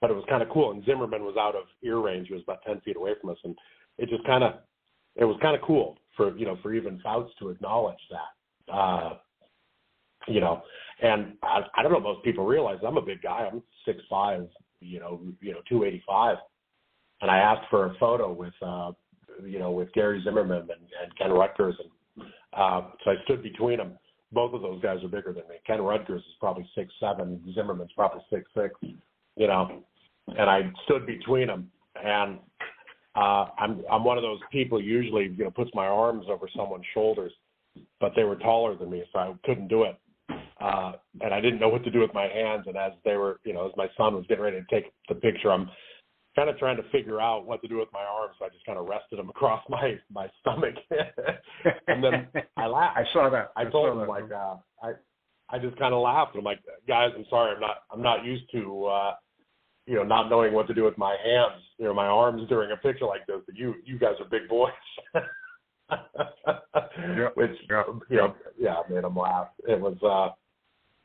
but it was kind of cool. And Zimmerman was out of ear range. He was about 10 feet away from us. And it was kind of cool for, you know, for even Fouts to acknowledge that, you know, and I don't know if most people realize I'm a big guy. I'm 6'5", you know, 285. And I asked for a photo with, you know, with Gary Zimmerman and Ken Rutgers. And so I stood between them. Both of those guys are bigger than me. Ken Rutgers is probably 6'7". Zimmerman's probably 6'6", you know. And I stood between them. And I'm one of those people usually, you know, puts my arms over someone's shoulders. But they were taller than me, so I couldn't do it. And I didn't know what to do with my hands. And as they were, you know, as my son was getting ready to take the picture, I'm kind of trying to figure out what to do with my arms, so I just kind of rested them across my stomach. And then I laughed. I saw that. I told him, like, I just kind of laughed. I'm like, guys, I'm sorry, I'm not used to, you know, not knowing what to do with my hands, you know, my arms during a picture like this. But you guys are big boys. Which, you know, yeah, made him laugh. It was,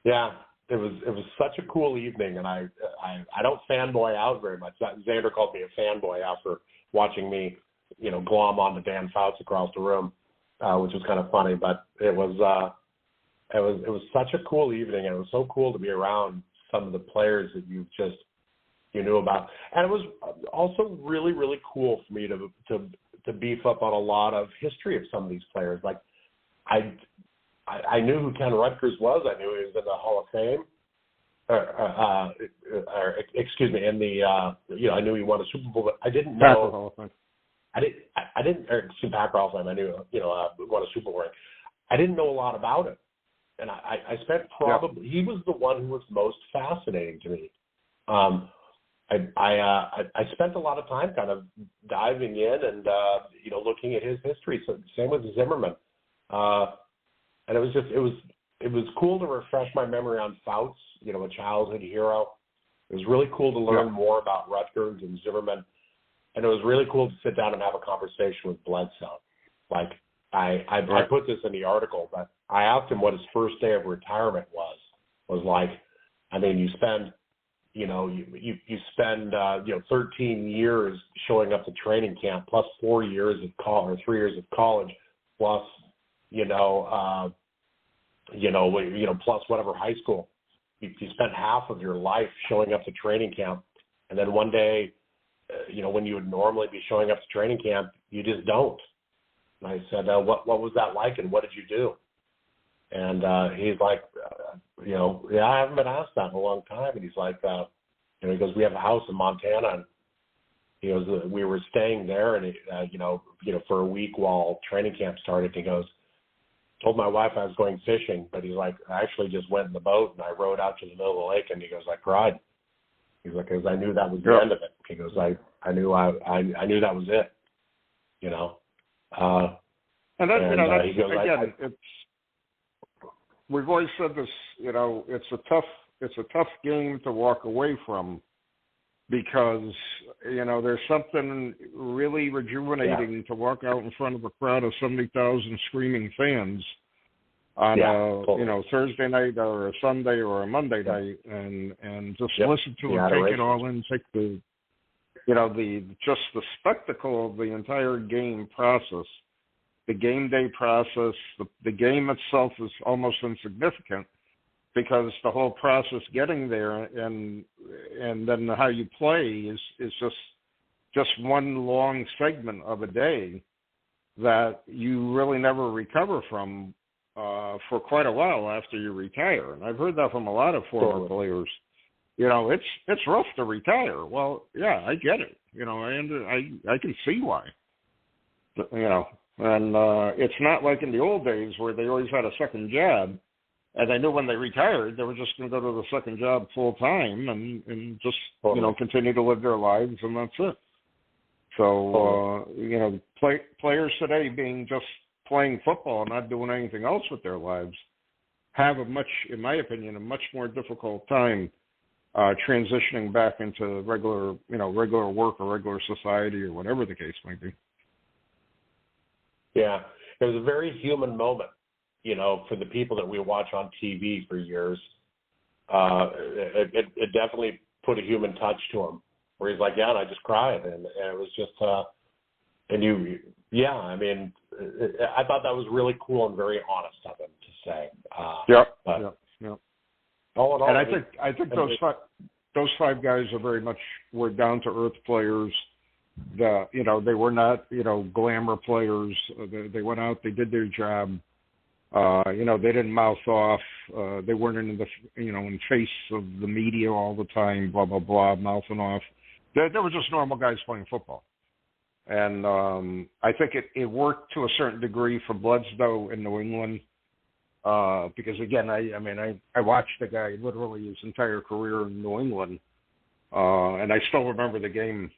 yeah. It was such a cool evening, and I don't fanboy out very much. Xander called me a fanboy after watching me, you know, glom onto Dan Fouts across the room, which was kind of funny. But it was such a cool evening, and it was so cool to be around some of the players that you knew about, and it was also really, really cool for me to beef up on a lot of history of some of these players. Like I knew who Ken Rutgers was. I knew he was in the Hall of Fame. Excuse me, in the you know, I knew he won a Super Bowl, but I didn't know. Hall of Fame. I didn't. Packer Hall of Fame. I knew, you know, won a Super Bowl ring. I didn't know a lot about it, and I spent probably he was the one who was most fascinating to me. I spent a lot of time kind of diving in and you know, looking at his history. So same with Zimmerman. And it was cool to refresh my memory on Fouts, you know, a childhood hero. It was really cool to learn more about Rutgers and Zimmerman. And it was really cool to sit down and have a conversation with Bledsoe. Like, I put this in the article, but I asked him what his first day of retirement was like. I mean, you spend, you know, you spend, you know, 13 years showing up to training camp, plus 4 years of college, or 3 years of college, plus, plus whatever high school. You spent half of your life showing up to training camp, and then one day, you know, when you would normally be showing up to training camp, you just don't. And I said, what was that like, and what did you do? And he's like, I haven't been asked that in a long time. And he's like, he goes, we have a house in Montana, and he goes, we were staying there, and for a week while training camp started. He goes, told my wife I was going fishing, but he's like, I actually just went in the boat and I rowed out to the middle of the lake, and he goes, I cried. He's like, because I knew that was the end of it. He goes, I knew that was it. And that's, and he goes, again, we've always said this, it's a tough game to walk away from, because, there's something really rejuvenating to walk out in front of a crowd of 70,000 screaming fans on Thursday night or a Sunday or a Monday night, and just listen to it, take it all in, take the spectacle of the entire game process. The game day process, the game itself is almost insignificant, because the whole process getting there and then how you play is just one long segment of a day that you really never recover from for quite a while after you retire. And I've heard that from a lot of former players. It's rough to retire. Well, yeah, I get it. I can see why. And it's not like in the old days where they always had a second job, and they knew when they retired they were just going to go to the second job full time and just continue to live their lives, and that's it. So players today being just playing football and not doing anything else with their lives have in my opinion, a much more difficult time transitioning back into regular work or regular society or whatever the case might be. Yeah, it was a very human moment, for the people that we watch on TV for years. It definitely put a human touch to him, where he's like, yeah, and I just cried, and it was just, I thought that was really cool and very honest of him to say. Yeah. All in all, and I think those five guys were down to earth players. They were not, glamour players. They went out, they did their job. They didn't mouth off. They weren't in face of the media all the time, blah, blah, blah, mouthing off. They were just normal guys playing football. And I think it worked to a certain degree for Bledsoe in New England. Because again, I watched the guy literally his entire career in New England. And I still remember the game.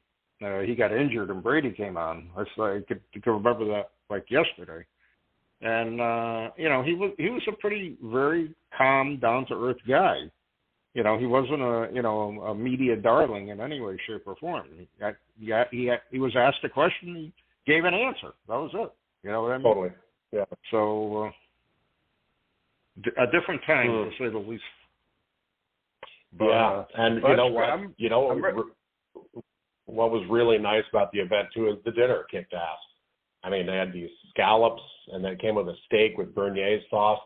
He got injured and Brady came on. I could remember that like yesterday. And he was a very calm, down to earth guy. He wasn't a media darling in any way, shape, or form. He was asked a question, he gave an answer. That was it. You know what I mean? Totally. Yeah. So a different time, to say the least. But, yeah, and you know what? What was really nice about the event too is the dinner kicked ass. I mean, they had these scallops, and then it came with a steak with Béarnaise sauce,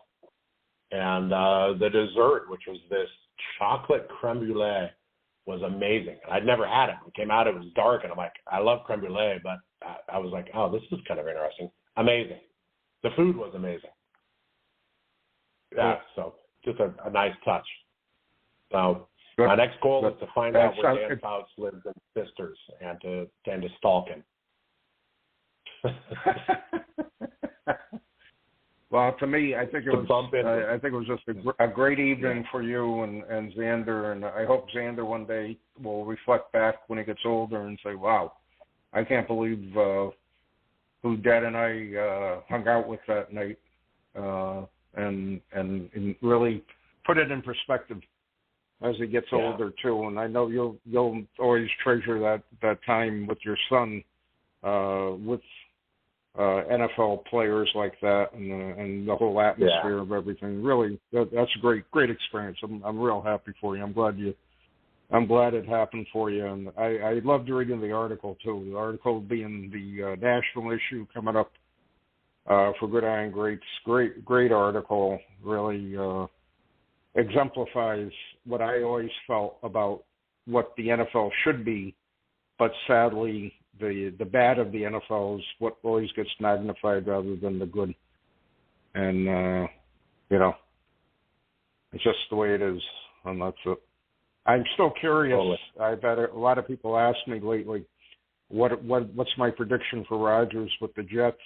and the dessert, which was this chocolate creme brulee, was amazing. I'd never had it. It came out, it was dark, and I'm like, I love creme brulee, but I was like, oh, this is kind of interesting. Amazing. The food was amazing. Yeah, so just a nice touch. So my next goal is to find out where Dan Fouts lives and sisters, and to stalk him. Well, to me, I think it was just a great evening for you and Xander, and I hope Xander one day will reflect back when he gets older and say, "Wow, I can't believe who Dad and I hung out with that night," and really put it in perspective as he gets older too. And I know you'll always treasure that time with your son, with NFL players like that, and the whole atmosphere of everything. Really, that's a great experience. I'm real happy for you. I'm glad it happened for you, and I loved reading the article too. The article being the national issue coming up for Gridiron Greats. Great article. Really exemplifies what I always felt about what the NFL should be, but sadly the bad of the NFL is what always gets magnified rather than the good. And, it's just the way it is. And that's it. I'm still curious. Totally. I've had a lot of people ask me lately, what's my prediction for Rodgers with the Jets?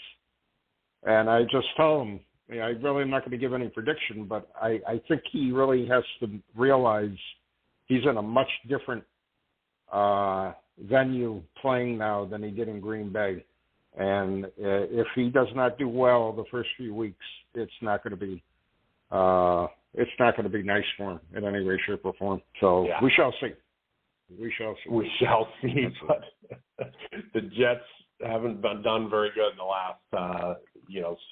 And I just tell them, I really am not going to give any prediction, but I think he really has to realize he's in a much different venue playing now than he did in Green Bay. And if he does not do well the first few weeks, it's not going to be nice for him in any way, shape, or form. So we shall see. We shall see. But the Jets haven't been done very good in the last,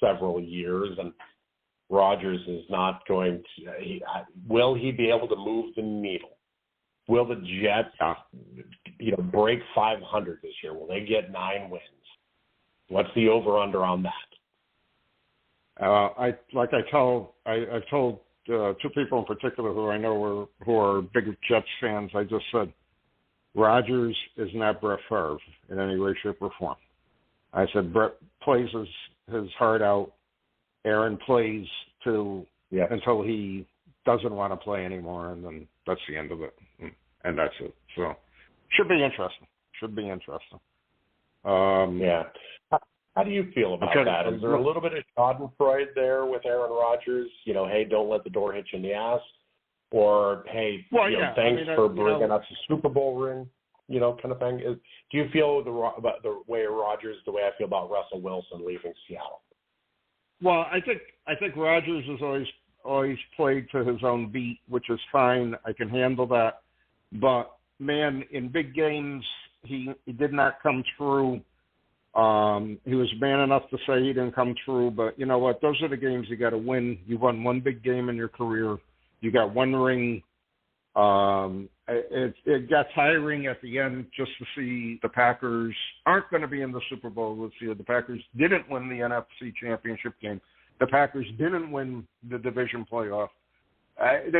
several years, and Rodgers is not going to. Will he be able to move the needle? Will the Jets, break 500 this year? Will they get 9 wins? What's the over/under on that? I've told 2 people in particular who I know who are big Jets fans. I just said, Rodgers is not Brett Favre in any way, shape, or form. I said Brett plays his heart out. Aaron plays until he doesn't want to play anymore, and then that's the end of it. And that's it. So should be interesting. How do you feel about that? Is there a little bit of schadenfreude there with Aaron Rodgers? Hey, don't let the door hit you in the ass. Or, hey, thanks for bringing us a Super Bowl ring, kind of thing. Do you feel about the way Rodgers the way I feel about Russell Wilson leaving Seattle? Well, I think Rodgers has always played to his own beat, which is fine. I can handle that. But, man, in big games, he did not come through. He was man enough to say he didn't come through, but you know what? Those are the games you got to win. You won one big game in your career. You got one ring. It got tiring at the end just to see the Packers aren't going to be in the Super Bowl this year. The Packers didn't win the NFC Championship game. The Packers didn't win the division playoff. I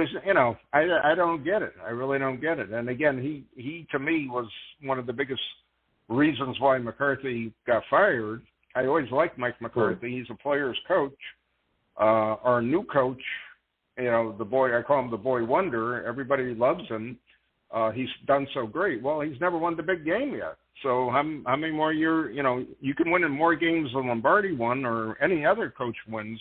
don't get it. I really don't get it. And again, he to me was one of the biggest reasons why McCarthy got fired. I always liked Mike McCarthy. He's a player's coach. Our new coach, the boy, I call him the boy wonder. Everybody loves him. He's done so great. Well, he's never won the big game yet. So how many more years, you can win in more games than Lombardi won or any other coach wins.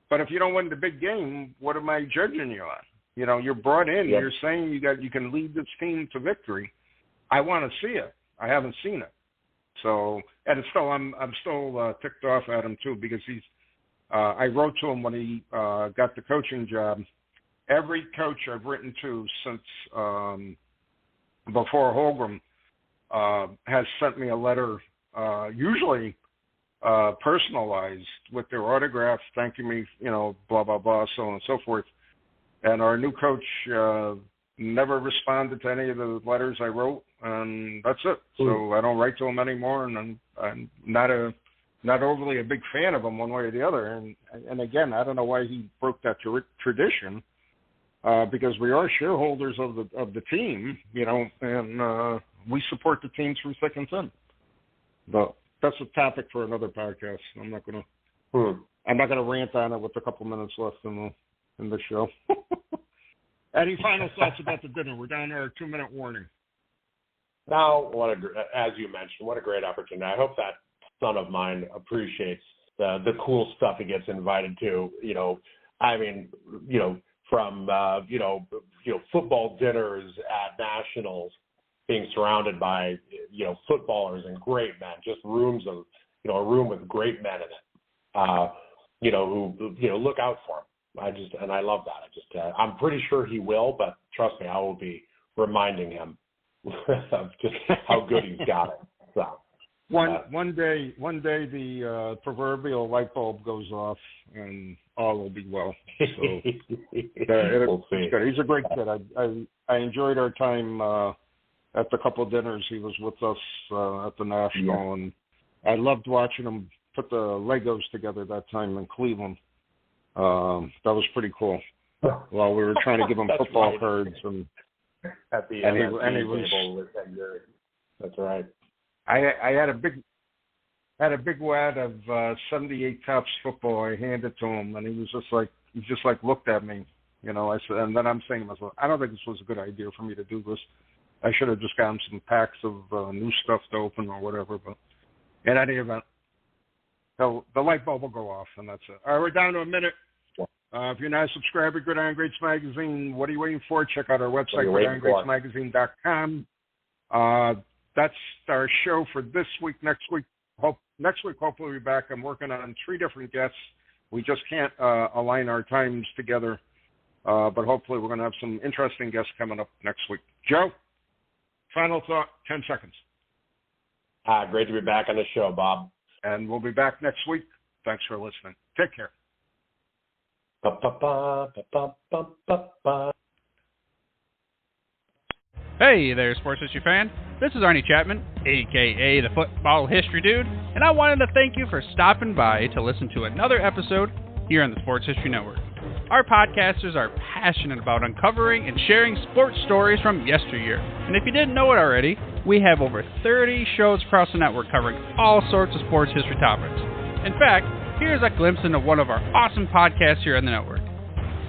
But if you don't win the big game, what am I judging you on? You're brought in. Yep. You're saying you can lead this team to victory. I want to see it. I haven't seen it. So, and it's still, I'm still ticked off at him too because I wrote to him when he got the coaching job. Every coach I've written to since before Holgram has sent me a letter, usually personalized with their autographs, thanking me, blah, blah, blah, so on and so forth. And our new coach never responded to any of the letters I wrote, and that's it. So I don't write to him anymore, and I'm not overly a big fan of him one way or the other. And again, I don't know why he broke that tradition, because we are shareholders of the team, and we support the team through thick and thin. But that's a topic for another podcast. I'm not gonna rant on it with a couple minutes left in the show. Any final thoughts about the dinner? We're down there, 2-minute warning. Now, as you mentioned, what a great opportunity. I hope that son of mine appreciates the cool stuff he gets invited to. From football dinners at nationals, being surrounded by footballers and great men, just rooms of a room with great men in it, who look out for him. I love that. I'm pretty sure he will, but trust me, I will be reminding him of just how good he's got it. So one day the proverbial light bulb goes off and all will be well. So we'll see. He's a great kid. I enjoyed our time at the couple of dinners he was with us at the National, and I loved watching him put the Legos together that time in Cleveland. That was pretty cool. While we were trying to give him football cards, and at the and he was, table with that year. That's right. I had a big wad of 78 Topps football. I handed it to him, and he just like looked at me, you know. I said, and then I'm saying to myself, I don't think this was a good idea for me to do this. I should have just gotten some packs of new stuff to open or whatever. But in any event, the light bulb will go off, and that's it. All right, we're down to a minute. If you're not a subscriber to Gridiron Greats Magazine, what are you waiting for? Check out our website, gridirongreatsmagazine.com. That's our show for this week. Next week, hopefully we'll be back. I'm working on 3 different guests. We just can't align our times together, but hopefully we're going to have some interesting guests coming up next week. Joe, final thought, 10 seconds. Great to be back on the show, Bob. And we'll be back next week. Thanks for listening. Take care. Hey there, sports history fan. This is Arnie Chapman, a.k.a. the Football History Dude, and I wanted to thank you for stopping by to listen to another episode here on the Sports History Network. Our podcasters are passionate about uncovering and sharing sports stories from yesteryear. And if you didn't know it already, we have over 30 shows across the network covering all sorts of sports history topics. In fact, here's a glimpse into one of our awesome podcasts here on the network.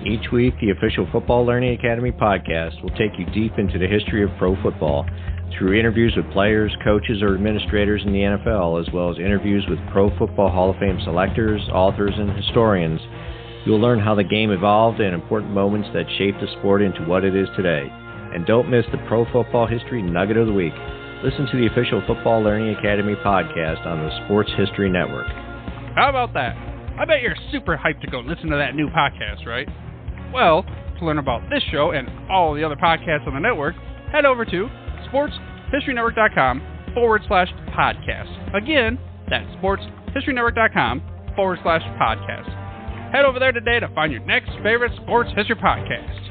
Each week, the official Football Learning Academy podcast will take you deep into the history of pro football through interviews with players, coaches, or administrators in the NFL, as well as interviews with Pro Football Hall of Fame selectors, authors, and historians. You'll learn how the game evolved and important moments that shaped the sport into what it is today. And don't miss the Pro Football History Nugget of the Week. Listen to the official Football Learning Academy podcast on the Sports History Network. How about that? I bet you're super hyped to go listen to that new podcast, right? Well, to learn about this show and all the other podcasts on the network, head over to sportshistorynetwork.com/podcast. Again, that's sportshistorynetwork.com/podcast. Head over there today to find your next favorite sports history podcast.